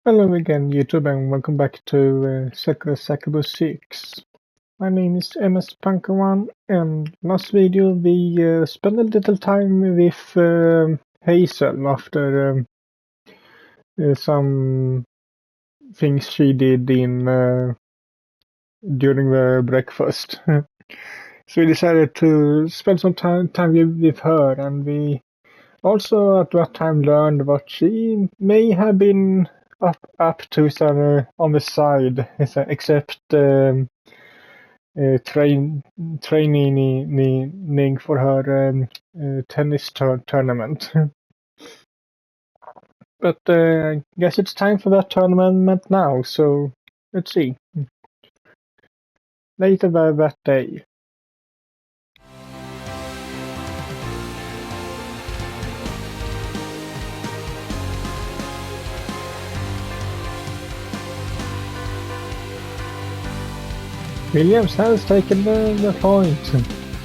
Hello again, YouTube, and welcome back to Sakura Succubus 6. My name is MS Punker1, and last video we spent a little time with Hazel after some things she did in during the breakfast. So we decided to spend some time with her, and we also at that time learned what she may have been up to on the side, except training for her tennis tournament. But I guess it's time for that tournament now, so let's see. Later that day. Williams has taken the point.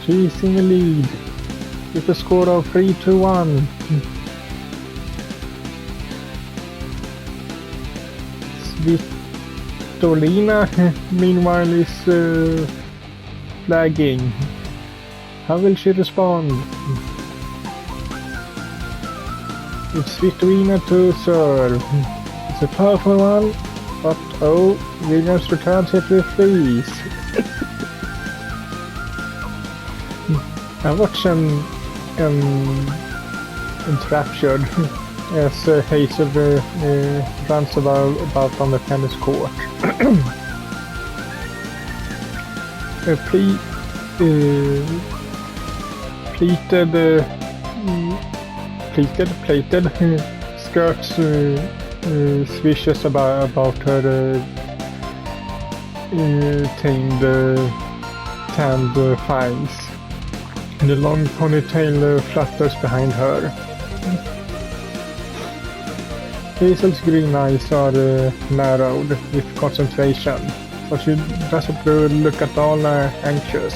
She's in the lead with a score of 3-1. Svitolina, meanwhile, is lagging. How will she respond? It's Svitolina to serve. It's a powerful one, but oh, Williams returns it with freeze. I watch him enraptured as Hazel runs about on the tennis court. Plated skirts swishes about her tanned thighs. The long ponytail flutters behind her. Hazel's green eyes are narrowed with concentration, but she doesn't look at all anxious.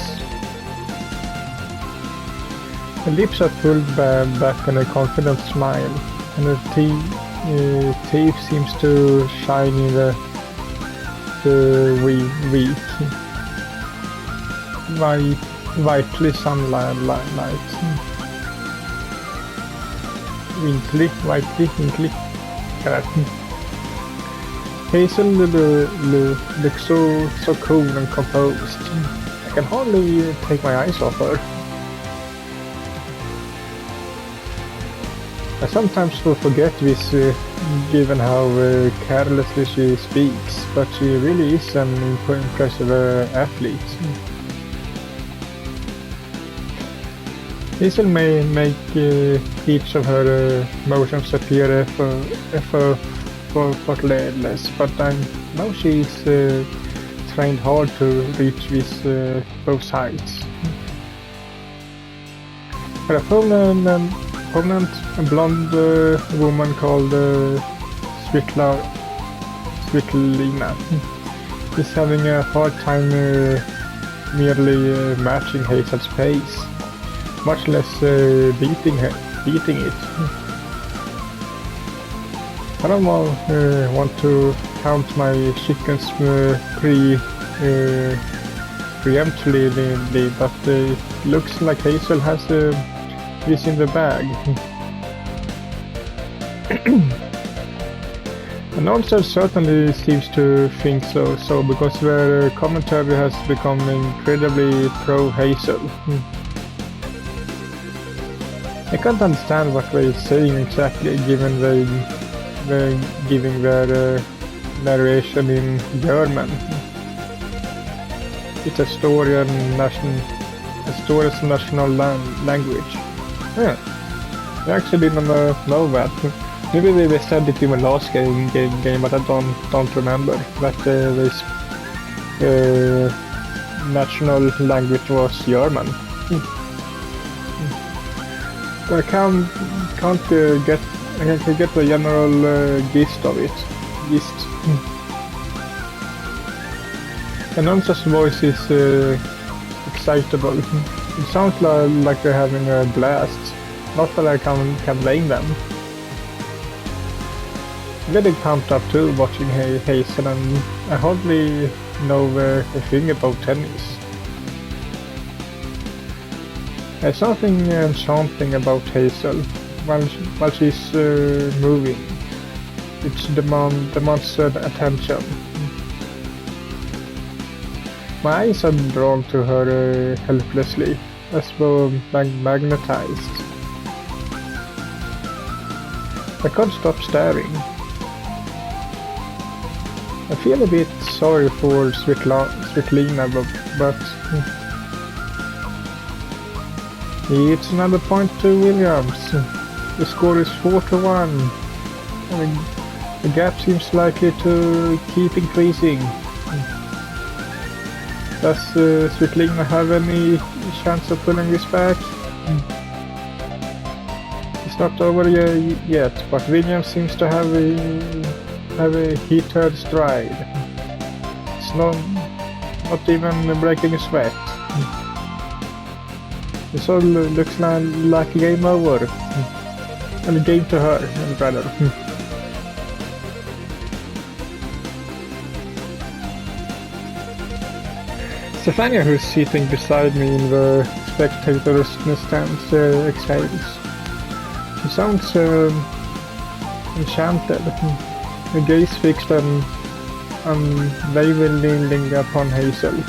Her lips are pulled back in a confident smile, and her teeth seems to shine in the weak, whitely sunlight. Winkly. Hazel looks so cool and composed. I can hardly take my eyes off her. I sometimes forget this given how carelessly she speaks, but she really is an impressive athlete. Hazel may make each of her motions appear effortless, but I know she's trained hard to reach both heights. Her opponent, a blonde woman called Svitlina, is having a hard time merely matching Hazel's pace, much less beating it. I don't want to count my chickens preemptively, but it looks like Hazel has this in the bag. Announcer certainly seems to think so because their commentary has become incredibly pro-Hazel. I can't understand what they're saying exactly, given they're giving their narration in German. It's Estonia's national language. Yeah, I actually didn't know that. Maybe they said it in the last game, but I don't remember that this national language was German. I can't get the general gist of it. Announcer's voice is excitable. It sounds like they're having a blast. Not that I can blame them. getting pumped up too watching Hazel, and I hardly know a thing about tennis. There's something enchanting about Hazel while she's moving. It demands attention. My eyes are drawn to her helplessly, as though magnetized. I can't stop staring. I feel a bit sorry for Svetlina, but it's another point to Williams. The score is 4-1. And the gap seems likely to keep increasing. Does Svetlina have any chance of pulling this back? It's not over yet, but Williams seems to have a heated stride. It's not even breaking a sweat. This all looks like a game over. And a game to her, rather. Stefania, who's sitting beside me in the spectator's stand, exhales. She sounds enchanted, her gaze fixed and unwaveringly upon Hazel.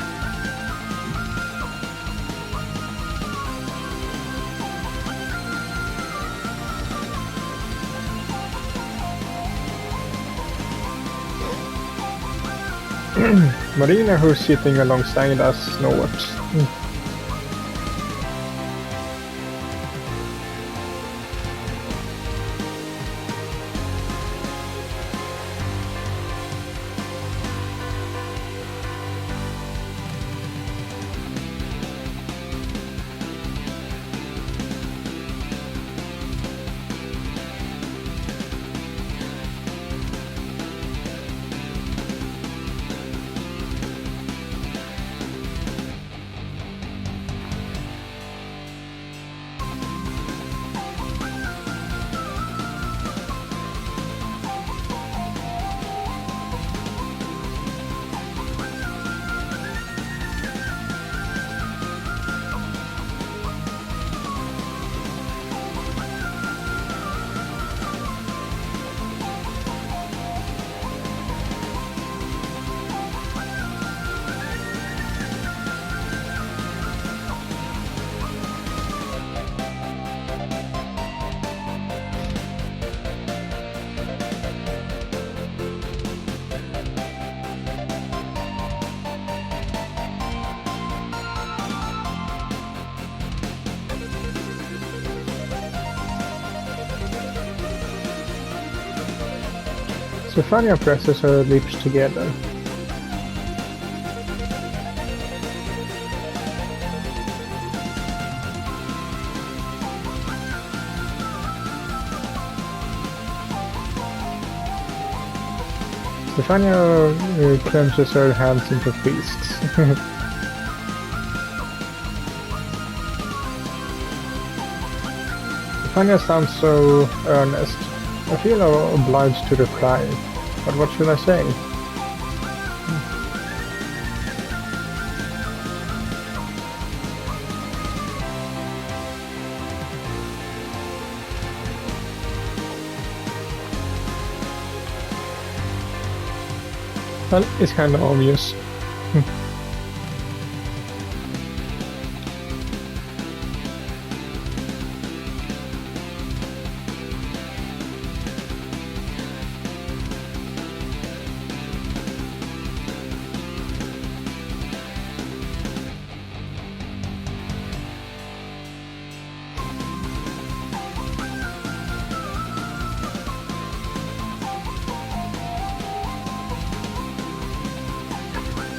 Marina, who's sitting alongside us, snorts. Stefania presses her lips together. Stefania clenches her hands into fists. Stefania sounds so earnest. I feel obliged to reply, but what should I say? Well, it's kind of obvious.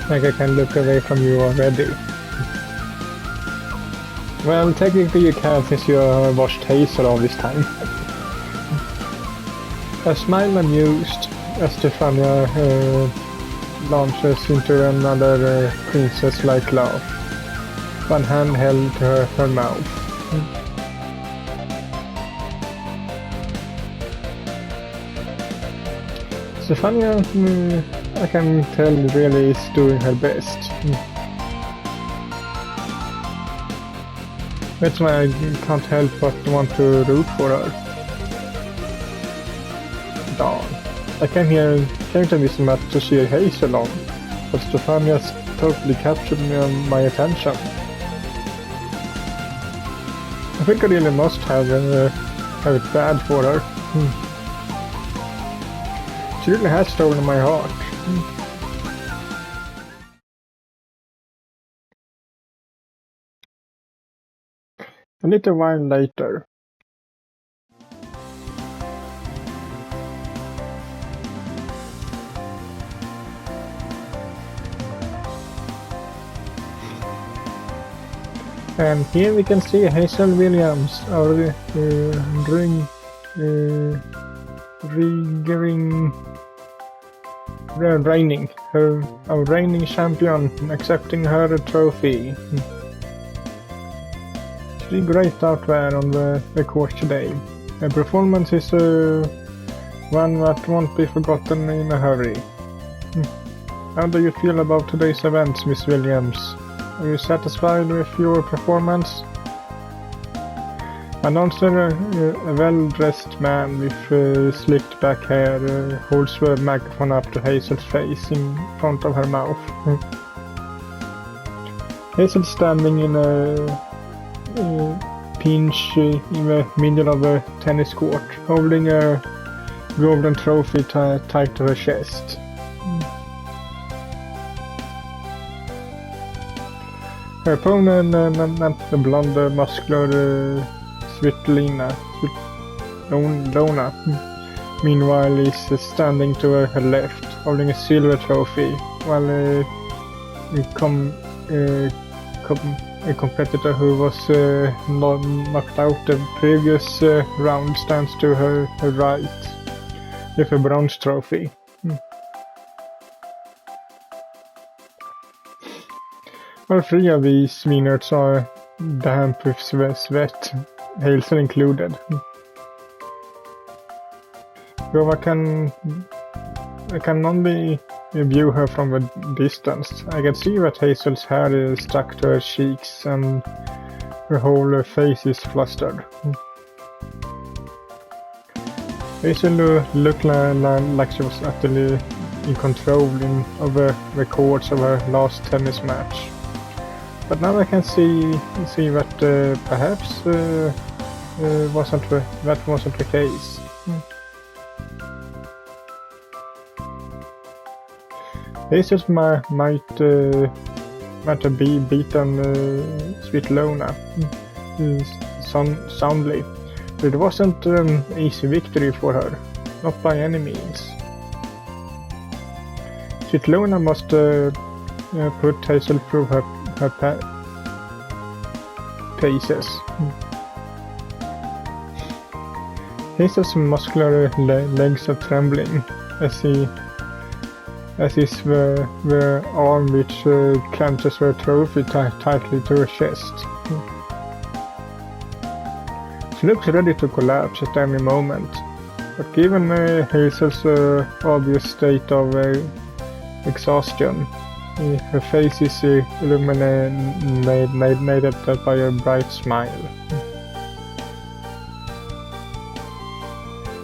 Like I can look away from you already. Well, technically you can since you watched Hazel all this time. I smile amused as Stefania launches into another princess-like laugh. One hand held to her mouth. Stefania, I can tell, really is doing her best. That's why I can't help but want to root for her. Darn. I came to this match to cheer Hazel on, but Stefania's totally captured my attention. I think I really must have it bad for her. She really has stolen my heart. A little while later. And here we can see Hazel Williams, our reigning champion, accepting her trophy. She did great out there on the course today. Her performance is one that won't be forgotten in a hurry. How do you feel about today's events, Miss Williams? Are you satisfied with your performance? Announcer, a well-dressed man with slicked back hair, holds the microphone up to Hazel's face in front of her mouth. Hazel standing in a pinch in the middle of the tennis court, holding a golden trophy tied to her chest. Her opponent, the blonde, muscular Lona, meanwhile, is standing to her left, holding a silver trophy, while a competitor who was knocked out the previous round stands to her right, with a bronze trophy. All three of these winners are damp with sweat, Hazel included. Though I can only view her from a distance. I can see that Hazel's hair is stuck to her cheeks and her whole face is flustered. Hazel looked like she was utterly in control of the records of her last tennis match. But now I can see that perhaps that wasn't the case. Hazel might have beaten Lona soundly, but it wasn't an easy victory for her, not by any means. Lona must put Hazel through her paces. Hazel's muscular legs are trembling as is the arm which clenches her trophy tightly to her chest. She looks ready to collapse at any moment, but given Hazel's obvious state of exhaustion, her face is illuminated by a bright smile.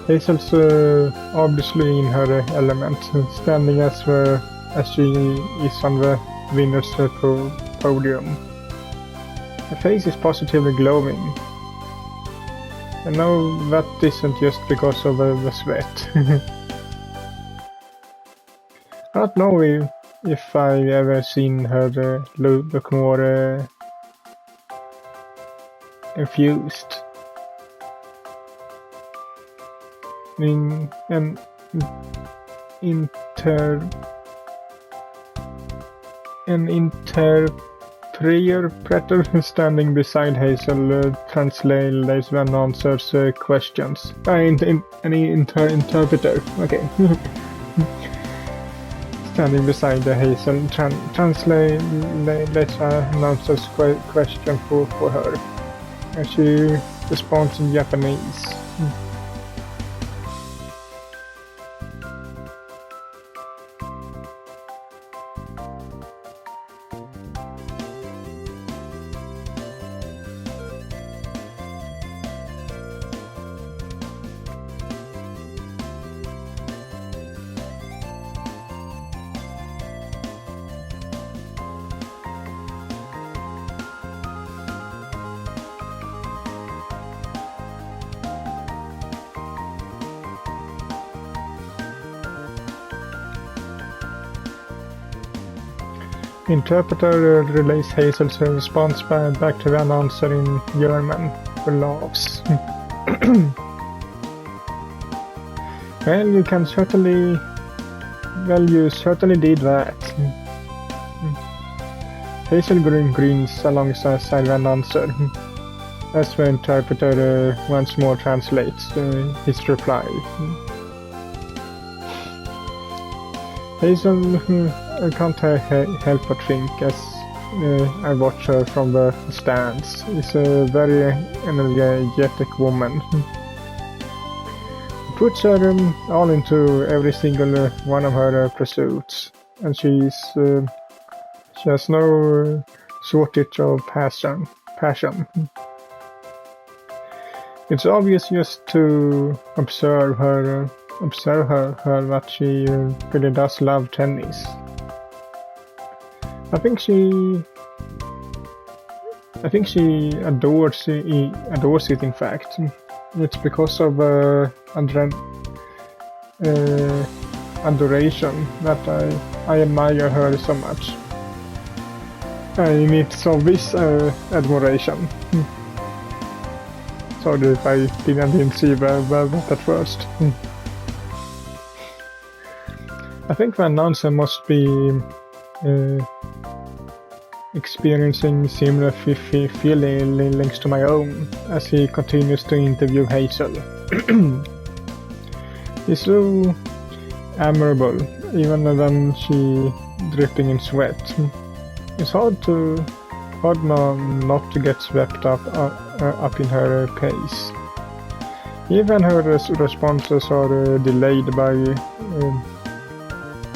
Hazel's obviously in her element, standing as she is on the winner's podium. Her face is positively glowing. I know that isn't just because of the sweat. I don't know if I've ever seen her look more infused. An interpreter standing beside Hazel translates the announcer's questions. An interpreter, okay. Standing beside Hazel translates the announcer's question for her, and she responds in Japanese. Interpreter relays Hazel's response back to the announcer in German, who laughs. Well, you certainly did that. Hazel grins alongside the announcer, as the interpreter once more translates his reply. Hazel can't help but think, as I watch her from the stands, is a very energetic woman. Puts her all into every single one of her pursuits, and she has no shortage of passion. It's obvious just to observe her that she really does love tennis. I think she adores it. In fact, it's because of adoration that I admire her so much. In its obvious admiration. Sorry if I didn't see that at first. I think the announcer must be experiencing similar feelings to my own as he continues to interview Hazel. He's so admirable, even when she dripping in sweat. It's hard not to get swept up in her pace. Even her responses are delayed by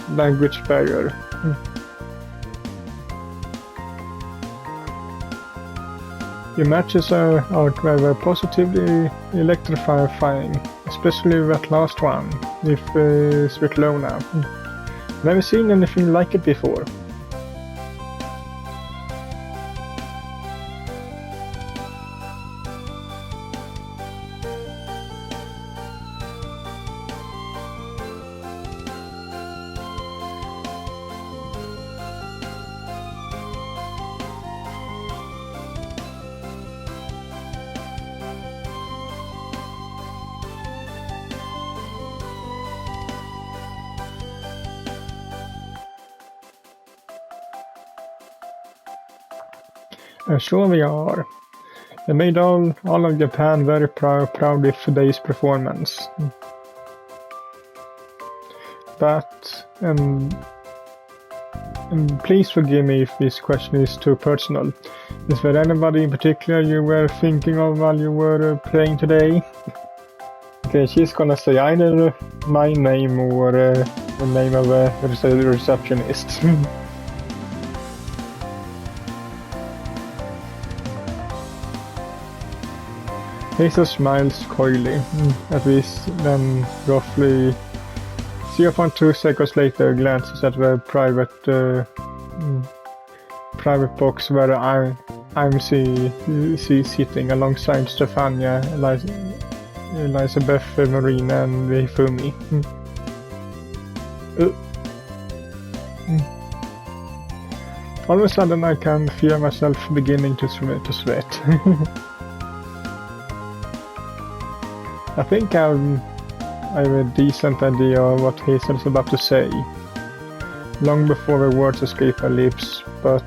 language barrier. Your matches are positively electrifying, especially that last one with Svetlana. Never seen anything like it before. Sure we are. They made all of Japan very proud with today's performance. But, and please forgive me if this question is too personal. Is there anybody in particular you were thinking of while you were playing today? Okay, she's gonna say either my name or the name of a receptionist. Hazel smiles coyly, at least then roughly 0.2 seconds later glances at the private box where I'm sitting alongside Stefania, Elizabeth, Marina and Hifumi. All of a sudden I can feel myself beginning to sweat. I think I have a decent idea of what Hazel's about to say, long before the words escape her lips, but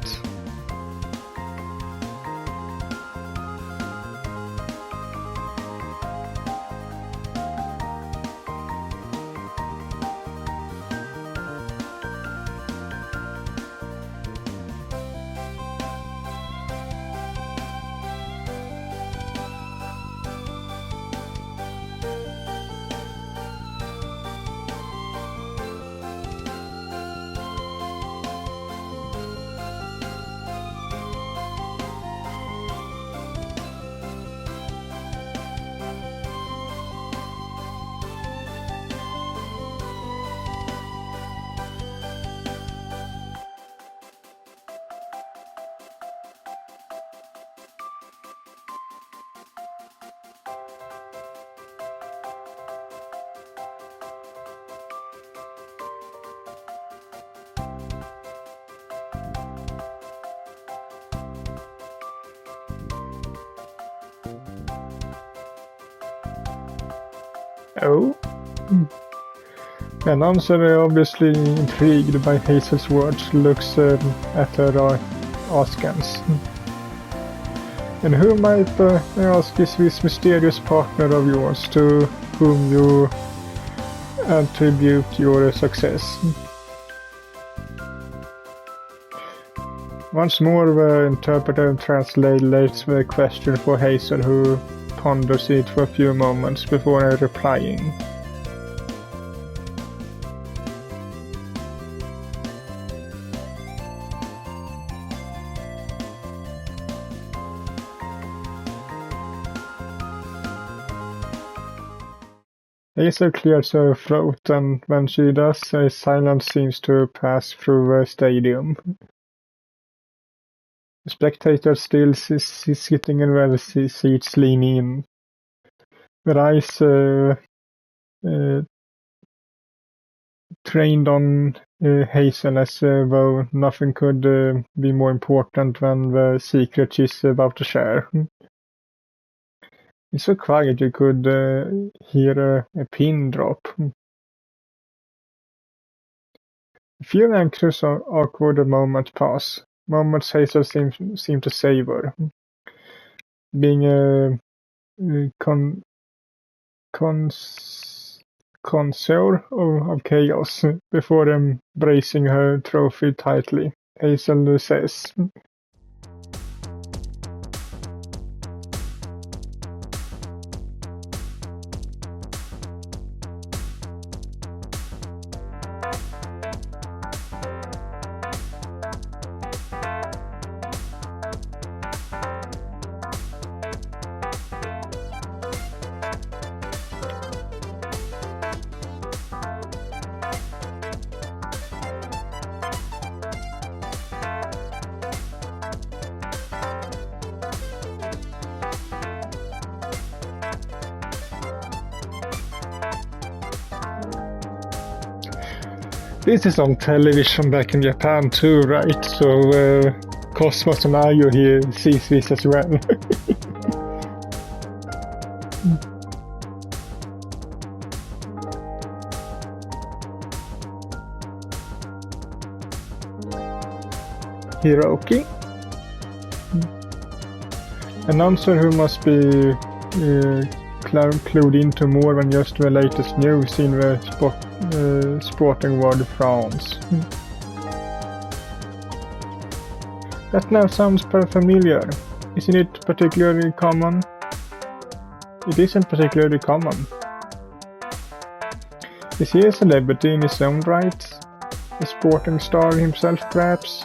Oh. The announcer, obviously intrigued by Hazel's words, looks at her askance. And who might ask is this mysterious partner of yours to whom you attribute your success? Once more the interpreter translates the question for Hazel, who ponders it for a few moments before replying. Hazel clears her throat, and when she does, a silence seems to pass through the stadium. The spectators still sitting in their seats lean in. Their eyes trained on Hazel, as though nothing could be more important than the secret she's about to share. It's so quiet you could hear a pin drop. A few anxious or awkward moments pass. Moments Hazel seem to savor. Being a connoisseur of chaos before embracing her trophy tightly, Hazel says. This is on television back in Japan too, right? So Cosmos and Ayo here sees this as well. Hiroki? Announcer who must be clued into more than just the latest news in the sporting world frowns. That now sounds familiar. Isn't it particularly common? It isn't particularly common. Is he a celebrity in his own right? A sporting star himself, perhaps?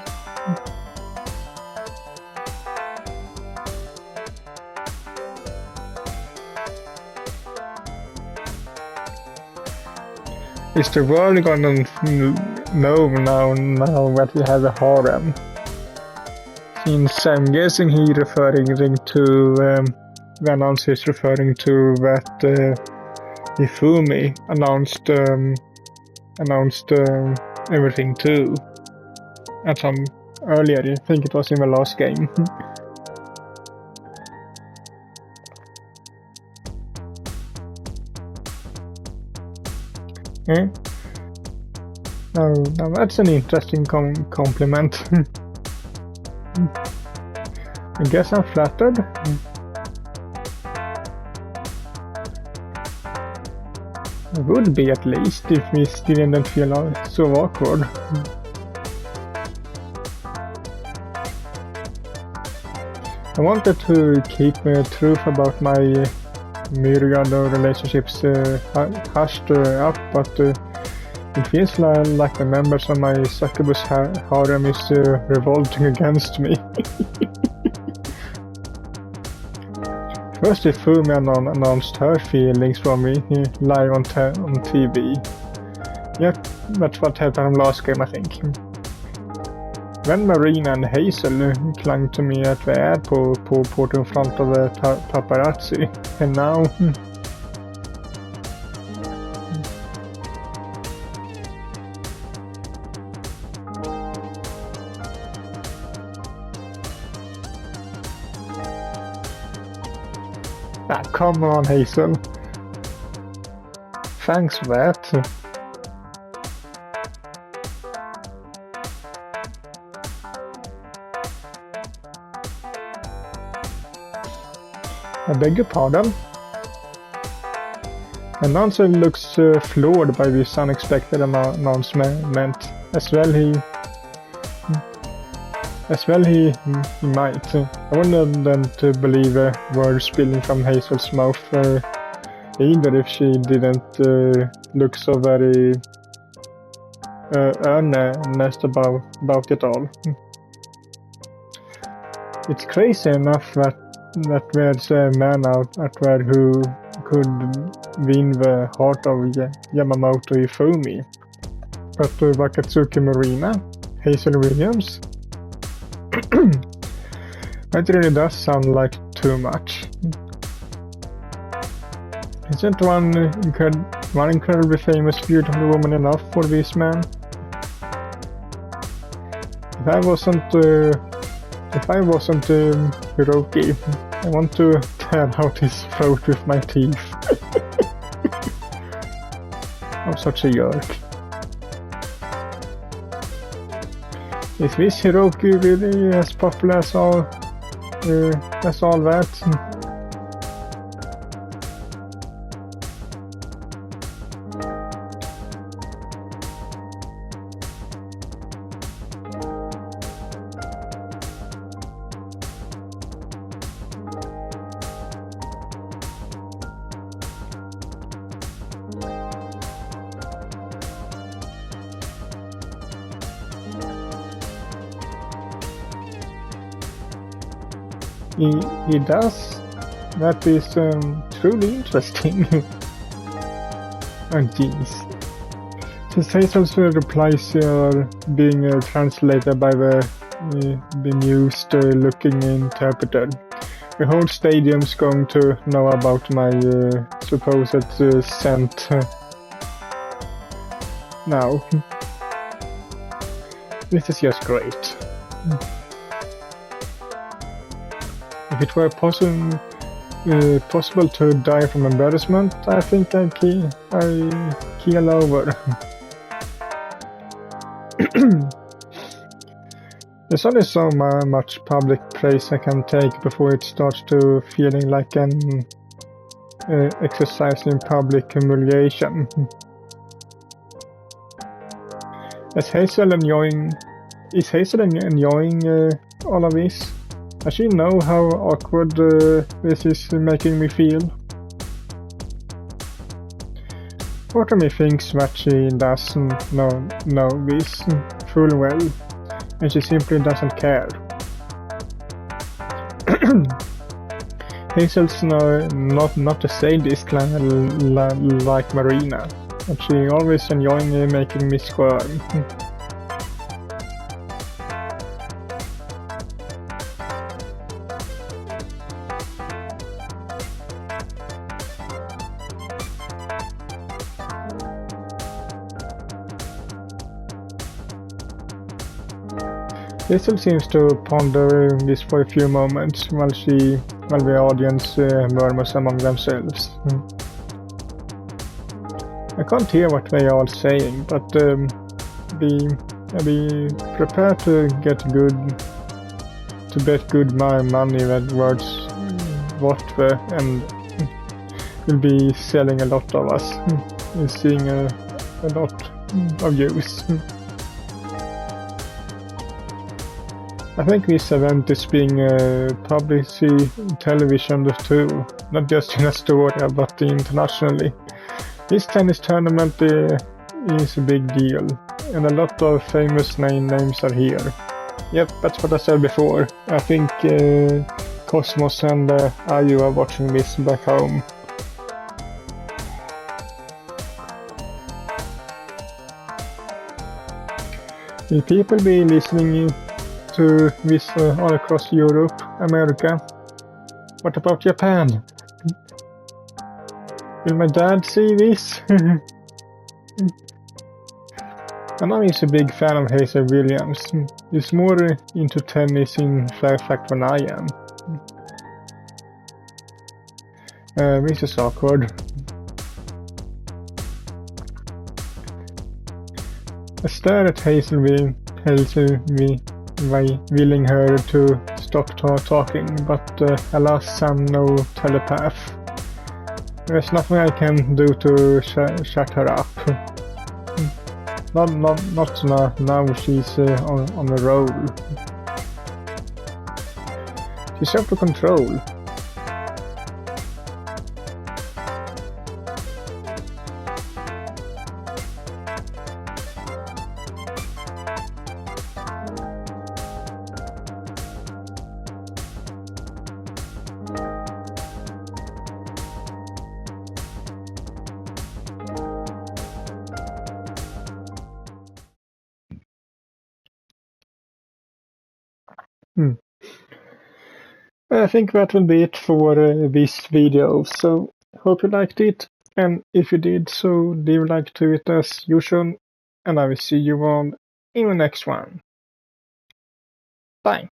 Is the world gonna know now that we have a harem? Since I'm guessing he referring to the announcer is referring to that Ifumi announced everything too. At some earlier, I think it was in the last game. Now that's an interesting compliment. I guess I'm flattered. I would be, at least, if we didn't feel so awkward. I wanted to keep the truth about my myriad of relationships hushed up, but it feels like the members of my Succubus harem is revolting against me. First, Ifumi announced her feelings for me live on TV. Yep, that's what happened last game, I think. Then Marina and Hazel clung to me at the airport in front of the paparazzi, and now... Ah, come on, Hazel. Thanks for that. I beg your pardon? Announcer looks floored by this unexpected announcement. As well he might. I wanted them to believe a word spilling from Hazel's mouth, either if she didn't look so very earnest about it all. It's crazy enough that there's a man out there who could win the heart of Yamamoto Ifumi. But Wakatsuki Marina, Hazel Williams? That really does sound like too much. Isn't one incredibly famous beautiful woman enough for this man? If I wasn't Hiroki, I want to tear out his throat with my teeth. I'm such a jerk. Is this Hiroki really as popular as all that? He does? That is truly interesting. Oh jeez. Since Hazel's replies are being translated by the bemused looking interpreter, the whole stadium's going to know about my supposed scent now. This is just great. If it were possible to die from embarrassment, I think I'd keel over. There's only so much public praise I can take before it starts to feeling like an exercise in public humiliation. Is Hazel enjoying all of this? Does she know how awkward this is making me feel? Part of me thinks that she doesn't know this full well, and she simply doesn't care. Hazel's not a sadist like Marina, but she always enjoying making me squirm. Hazel seems to ponder this for a few moments while the audience murmurs among themselves. I can't hear what they are all saying, but be prepared to bet good money that words and will be selling a lot of us, seeing a lot of use. I think this event is being publicly televisioned too, not just in Astoria but internationally. This tennis tournament is a big deal, and a lot of famous names are here. Yep, that's what I said before. I think Cosmos and Ayu are watching this back home. Will people be listening to this all across Europe, America? What about Japan? Will my dad see this? I know he's a big fan of Hazel Williams. He's more into tennis in fact than I am. This is awkward. I stare at Hazel, willing her to stop talking, but alas, I'm no telepath. There's nothing I can do to shut her up. Not now she's on a roll. She's out of control. I think that will be it for this video, so hope you liked it, and if you did so leave a like to it as usual, and I will see you all in the next one. Bye!